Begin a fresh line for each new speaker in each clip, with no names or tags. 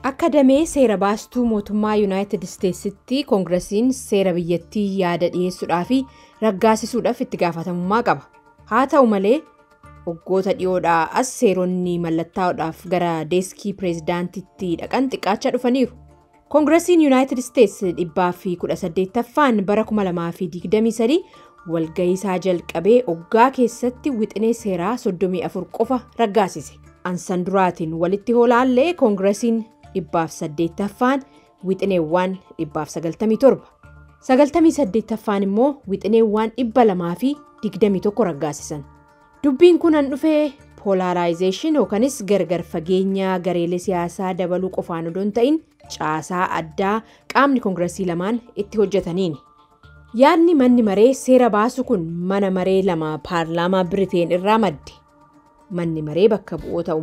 Akka seera baastuu mootummaa United Statesitti Koongiresiin seera biyyattii yaada dhiyeessuudhaa fi raggaasisuudhaaf itti gaafatamummaa qaba. Haa ta'u malee waggoota dhiyoodhaa as seeronni mallattaa'uudhaaf gara deeskii pireezidaantitti dhaqan xiqqaachaa dhufaniiru. Koongiresiin United States 118ffaan bara 2023 walgahii isaa jalqabee waggaa keessatti wixinee seeraa 34 qofa raggaasise. Ansan duraatiin walitti hoolaallee Koongiresiin 108ffaan wixineewwan 197 98ffaan immoo wixineewwan 221 raggaasisan. Dubbiin kun an dhufee polarization yookanis gargar fageenya gareelee siyaasaa dabaluu qofaan odoo hin ta'in caasaa addaa qaamni Koongiresii lamaan itti hojjetaniini. Yaadni manni maree seera baasu kun mana maree lama paarlaamaa Biriteen irraa madde. Manni maree bakka bu'oota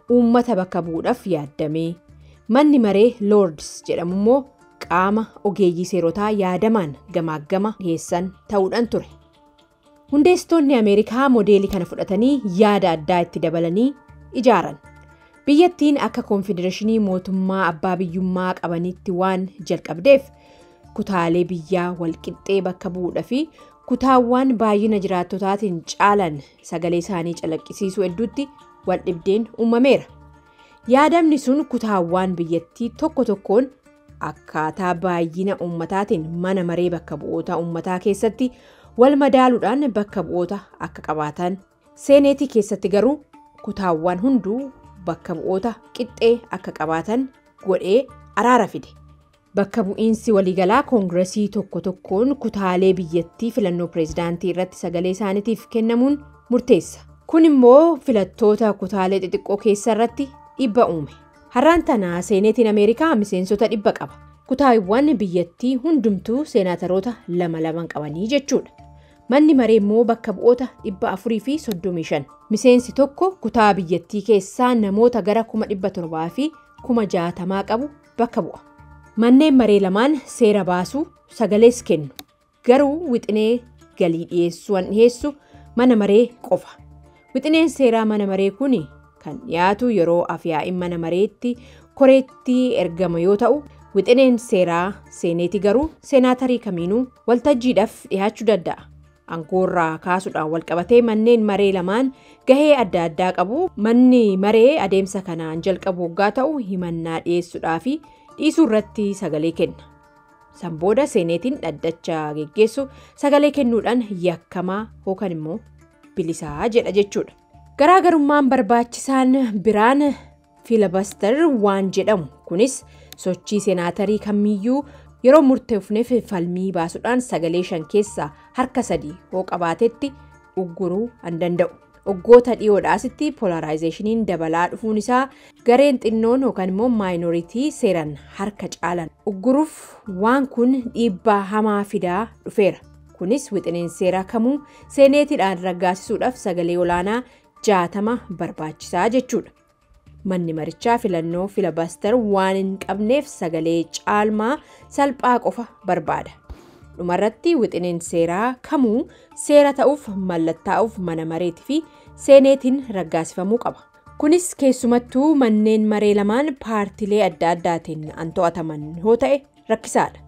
uummata bakka bu'uudhaaf yaadame. Manni maree Lords jedhamu immoo qaama ogeeyyii seerotaa yaadamaan gamaagama dhiyeessan ta'uudhaan ture. Hundeessitoonni Ameerikaa moodeelii kana fudhatanii yaada addaa itti dabalanii ijaaran. Biyyattiin akka konfedereeshinii mootummaa abbaa biyyummaa qabanitti waan jalqabdeef kutaalee biyyaa walqixxee bakka bu'uudhaa fi kutaawwan baay'ina jiraattotaatiin caalan sagalee isaanii calaqqisiisuu hedduutti wal dhibdeen uumameera. Yaadamni sun kutaawwan biyyattii tokko tokkoon akkaataa baay'ina uummataatiin mana maree bakka bu'oota uummataa keessatti wal madaaluudhaan bakka bu'oota akka qabaatan, seeneetii keessatti garuu kutaawwan hunduu bakka bu'oota qixxee akka qabaatan godhee araara fide. Bakka bu'iinsi waliigalaa Koongiresii tokko tokkoon kutaalee biyyattii filannoo pireezidaantii irratti sagalee isaaniitiif kennamuun murteessa. Kun immoo filattoota kutaalee xixiqqoo keessa irratti dhibba uume. Har'aan tana seeneetiin Ameerikaa miseensota 100 qaba. Kutaawwan biyyattii hundumtuu seenaataroota 2 qabanii jechuudha. Manni maree immoo bakka bu'oota 435. Miseensi tokko kutaa biyyattii keessaa namoota gara 700 fi 60 qabu bakka bu'a. Manneen maree lamaan seera baasuu sagalees kennu. Garuu wixinee galii dhiyeessu mana maree qofa. Wixineen seeraa mana maree kun kan dhiyaatu yeroo afyaa'in mana mareetti koreetti ergama yoo ta'u, wixineen seeraa seeneetii garuu seenaatarii kamiinuu waltajjiidhaaf dhiyaachuu danda'a. Angoorraa kaasuudhaan walqabatee manneen maree lamaan gahee adda addaa qabu. Manni maree adeemsa kanaan jalqabu waggaa ta'u himannaa dhiyeessuudhaa fi dhiisuu irratti sagalee kenna. San booda seeneetiin dhaddacha geggeessu sagalee kennuudhaan yakkamaa yookaan immoo bilisaa jedha jechuudha. Garaagarummaan barbaachisaan biraan filibaster waan jedhamu kunis sochii seenaatarii kamiyyuu yeroo murteefneef falmii baasuudhaan sagalee 5 keessaa harka 3 hoo qabaatetti ugguruu an danda'u. Waggoota dhiyoodhaasitti polarizationiin dabalaa dhufuun isaa gareen xinnoon yookaan immoo maayinoritii seeran harka caalan ugguruuf waan kun dhiibbaa hamaa fidaa dhufeera. Kunis wixineen seeraa kamuu seeneetiidhaan raggaasisuudhaaf sagalee olaanaa 60 barbaachisaa jechuudha. Manni marichaa filannoo filibaster waan hin qabneef sagalee caalmaa salphaa qofa barbaada. Dhumarratti wixineen seeraa kamuu seera ta'uuf mallattaa'uuf mana mareetii fi seeneetiin raggaasifamuu qaba. Kunis keessumattuu manneen maree lamaan paartilee adda addaatiin an to'ataman yoo ta'e rakkisaadha.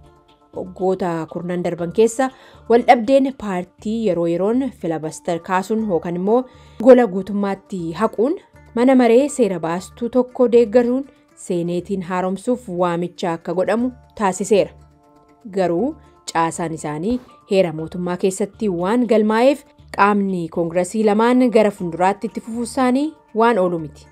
Waggoota 10 darban keessa waldhabdeen paartii yeroo yeroon filibaster kaasuun yookaan immoo gola guutummaatti haquun mana maree seera baastuu tokko deeggaruun seeneetiin haaromsuuf waamicha akka godhamu taasiseera. Garuu caasaan isaanii heera mootummaa keessatti waan galmaa'eef qaamni Koongiresii lamaan gara fuulduraatti itti fufuu isaanii waan oolu miti.